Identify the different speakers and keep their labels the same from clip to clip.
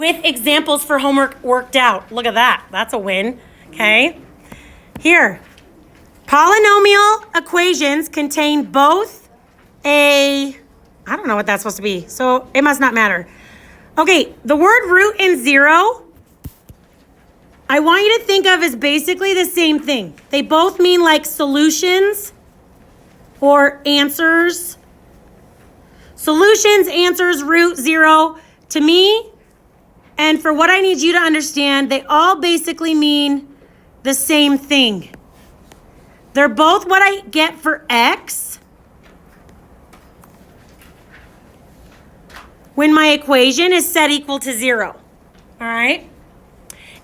Speaker 1: with examples for homework worked out. Look at that. That's a win. Okay. Here. Polynomial equations contain both I don't know what that's supposed to be, so it must not matter. Okay, the word root and zero, I want you to think of as basically the same thing. They both mean like solutions or answers. Solutions, answers, root, zero. To me, and for what I need you to understand, they all basically mean the same thing. They're both what I get for x when my equation is set equal to 0. All right?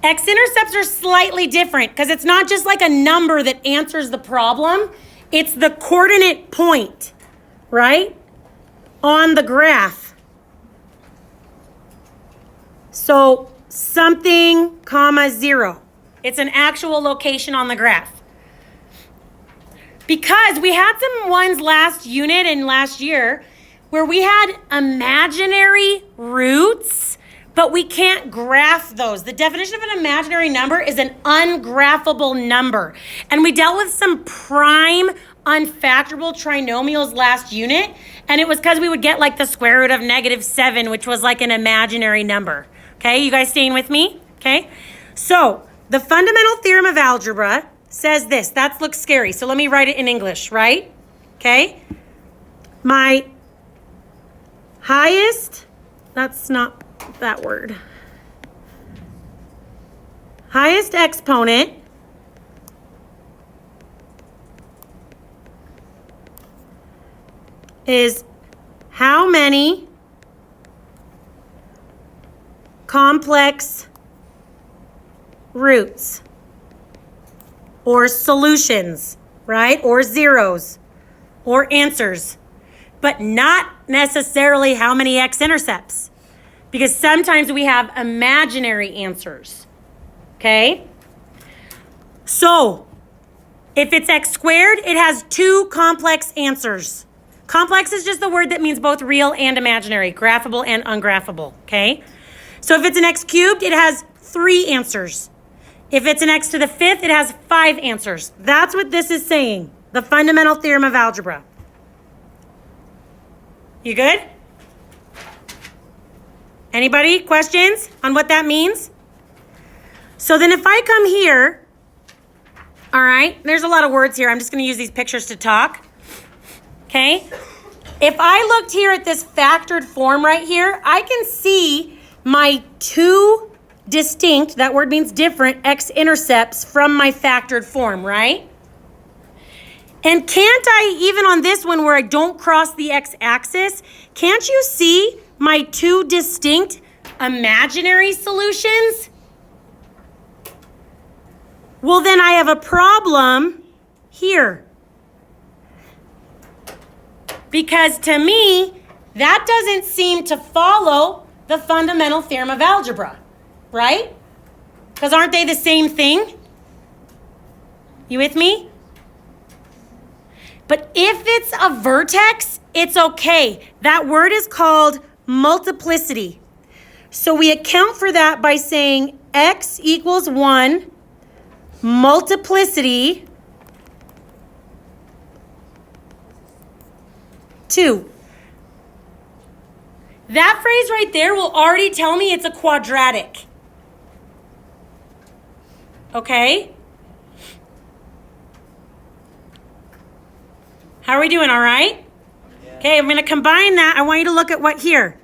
Speaker 1: X-intercepts are slightly different because it's not just like a number that answers the problem. It's the coordinate point, right, on the graph. So something, comma, 0. It's an actual location on the graph. Because we had some ones last unit and last year where we had imaginary roots, but we can't graph those. The definition of an imaginary number is an ungraphable number. And we dealt with some prime unfactorable trinomials last unit, and it was because we would get like the square root of -7, which was like an imaginary number. Okay, you guys staying with me? Okay, so the fundamental theorem of algebra says this. That looks scary, so let me write it in English, right? Okay, my highest, that's not that word, highest exponent is how many complex roots or solutions, right? Or zeros or answers, but not necessarily how many x-intercepts, because sometimes we have imaginary answers, okay? So if it's x squared, it has 2 complex answers. Complex is just the word that means both real and imaginary, graphable and ungraphable, okay? So if it's an x cubed, it has 3 answers. If it's an x to the 5th, it has 5 answers. That's what this is saying, the fundamental theorem of algebra. You good? Anybody? Questions on what that means? So then if I come here, all right, there's a lot of words here. I'm just going to use these pictures to talk. Okay? If I looked here at this factored form right here, I can see my 2 distinct, that word means different, x-intercepts from my factored form, right? And can't I, even on this one where I don't cross the x-axis, can't you see my 2 distinct imaginary solutions? Well, then I have a problem here. Because to me, that doesn't seem to follow the fundamental theorem of algebra, right? Because aren't they the same thing? You with me? But if it's a vertex, it's okay. That word is called multiplicity. So we account for that by saying x equals 1, multiplicity 2. That phrase right there will already tell me it's a quadratic. Okay? How are we doing? All right? Okay, I'm going to combine that. I want you to look at what here.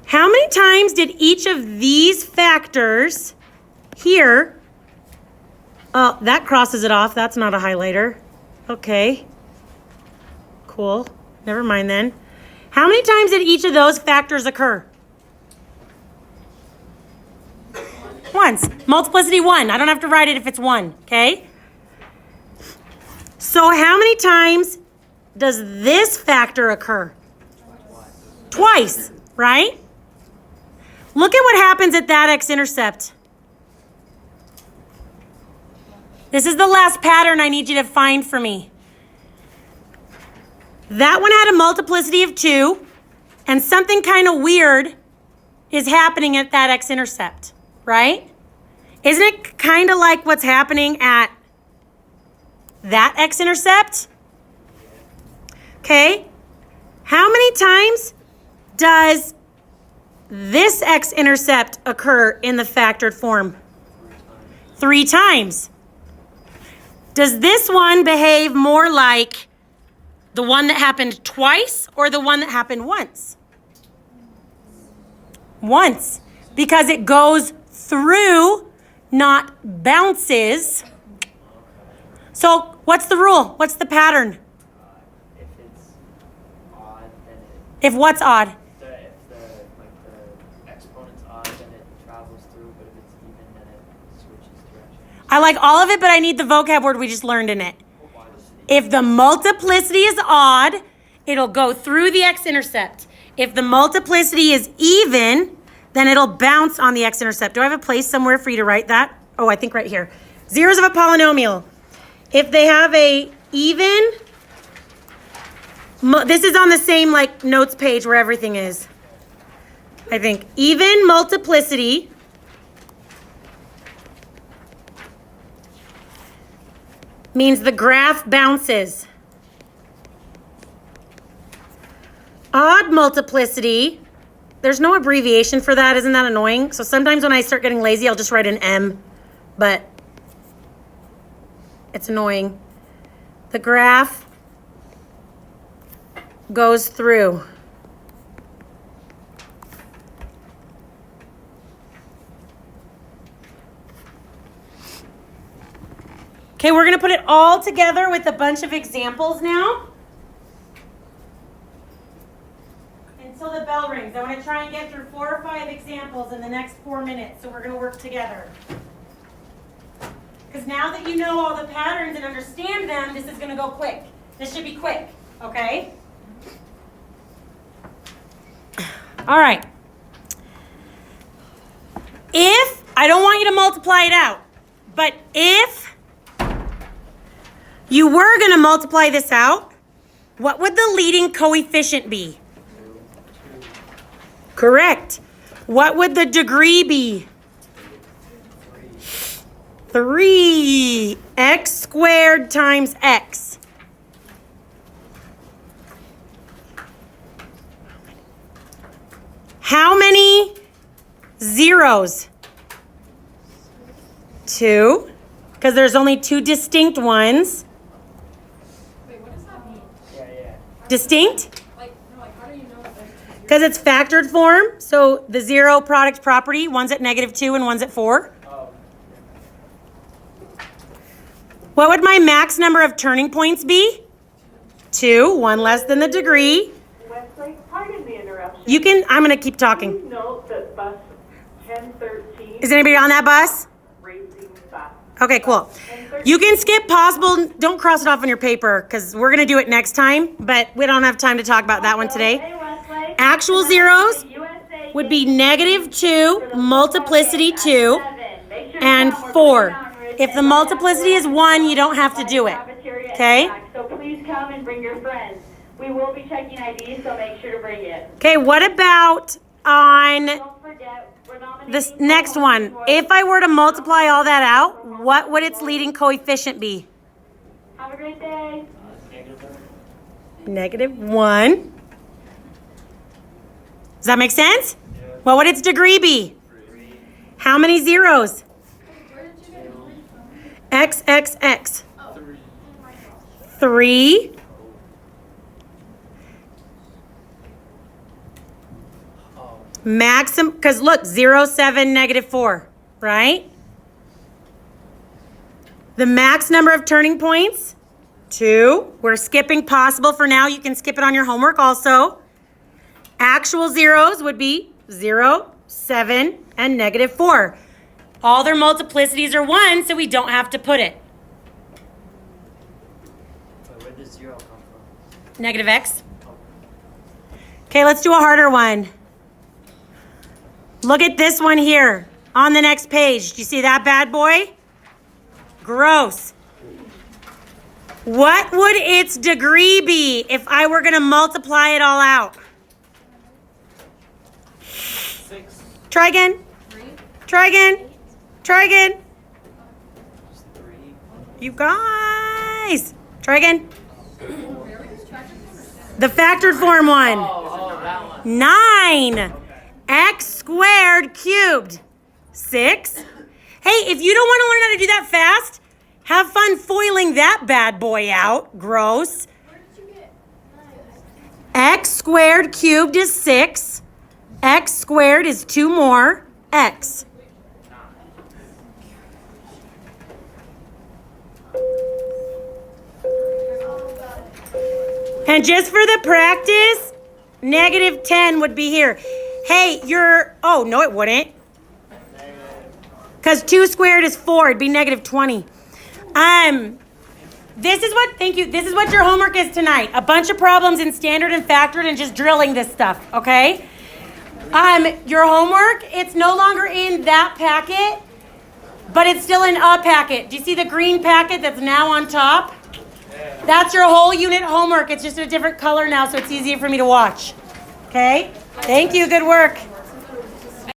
Speaker 1: How many times did each of these factors here, oh, that crosses it off. That's not a highlighter. Okay. Cool. Never mind then. How many times did each of those factors occur? Once. Multiplicity 1. I don't have to write it if it's 1, okay? So how many times does this factor occur? Twice, right? Look at what happens at that x-intercept. This is the last pattern I need you to find for me. That one had a multiplicity of 2, and something kind of weird is happening at that x-intercept, right? Isn't it kind of like what's happening at that x-intercept? Okay. How many times does this x-intercept occur in the factored form? 3 times. Does this one behave more like the one that happened twice or the one that happened once? Once. Because it goes through, not bounces. So what's the rule? What's the pattern?
Speaker 2: If it's odd, then
Speaker 1: If what's odd?
Speaker 2: if the exponent's odd, then it travels through. But if it's even, then it switches directions.
Speaker 1: I like all of it, but I need the vocab word we just learned in it. If the multiplicity is odd, it'll go through the x-intercept. If the multiplicity is even, then it'll bounce on the x-intercept. Do I have a place somewhere for you to write that? Oh, I think right here. Zeros of a polynomial. If they have a even, this is on the same like notes page where everything is. I think even multiplicity means the graph bounces. Odd multiplicity, there's no abbreviation for that. Isn't that annoying? So sometimes when I start getting lazy, I'll just write an M, but it's annoying. The graph goes through. Okay, we're going to put it all together with a bunch of examples now. Until the bell rings. I want to try and get through 4 or 5 examples in the next 4 minutes, so we're going to work together. Because now that you know all the patterns and understand them, this is going to go quick. This should be quick, okay? All right. If, I don't want you to multiply it out, but if you were going to multiply this out, what would the leading coefficient be? Correct. What would the degree be? 3. X squared times x. How many zeros? 2. Because there's only 2 distinct ones.
Speaker 3: Wait, what does that mean?
Speaker 2: Yeah.
Speaker 1: Distinct?
Speaker 3: Like, no, like, how do you know that there's 2 zeros?
Speaker 1: Because it's factored form. So the zero product property, one's at -2 and one's at 4.
Speaker 2: Oh.
Speaker 1: What would my max number of turning points be? 2, 1 less than the degree.
Speaker 4: Westlake, pardon the interruption.
Speaker 1: You can, I'm going to keep talking.
Speaker 4: Please note that bus 1013
Speaker 1: Is anybody on that bus?
Speaker 4: racing bus.
Speaker 1: Okay, cool. You can skip possible, don't cross it off on your paper because we're going to do it next time, but we don't have time to talk about that one today.
Speaker 4: Hey, Westlake.
Speaker 1: Actual zeros
Speaker 4: USA
Speaker 1: would be -2, multiplicity 2, and 4. If the multiplicity is 1, you don't have to do it. Okay?
Speaker 4: So please come and bring your friends. We will be checking IDs, so make sure to bring it.
Speaker 1: Okay, what about on
Speaker 4: Don't forget, we're nominating
Speaker 1: this next one? If I were to multiply all that out, what would its leading coefficient be?
Speaker 4: Have a great day.
Speaker 1: -1. Does that make sense? What would its degree be? How many zeros?
Speaker 3: Where did you get 3 from?
Speaker 1: X, X, X. 3. Maximum, because look, 0, 7, -4, right? The max number of turning points, 2. We're skipping possible for now. You can skip it on your homework also. Actual zeros would be 0, 7, and -4. All their multiplicities are 1, so we don't have to put it.
Speaker 2: Wait, where did the 0 come from?
Speaker 1: -x. Okay, let's do a harder one. Look at this one here on the next page. Do you see that bad boy? Gross. What would its degree be if I were going to multiply it all out?
Speaker 2: 6.
Speaker 1: Try again.
Speaker 3: 3?
Speaker 1: Try again. Try again.
Speaker 2: Just 3.
Speaker 1: You guys. Try again.
Speaker 3: Wait, are we just tracking them or
Speaker 1: The factored form one.
Speaker 2: Oh, that one.
Speaker 1: 9. X squared cubed. 6. Hey, if you don't want to learn how to do that fast, have fun foiling that bad boy out. Gross.
Speaker 3: where did you get 9?
Speaker 1: X squared cubed is 6. X squared is 2 more. X. And just for the practice, negative 10 would be here. Hey, oh, no, it wouldn't. Because 2 squared is 4. It'd be negative 20. This is what your homework is tonight. A bunch of problems in standard and factored and just drilling this stuff, okay? Your homework, it's no longer in that packet, but it's still in a packet. Do you see the green packet that's now on top? That's your whole unit homework. It's just a different color now, so it's easier for me to watch. Okay? Thank you. Good work.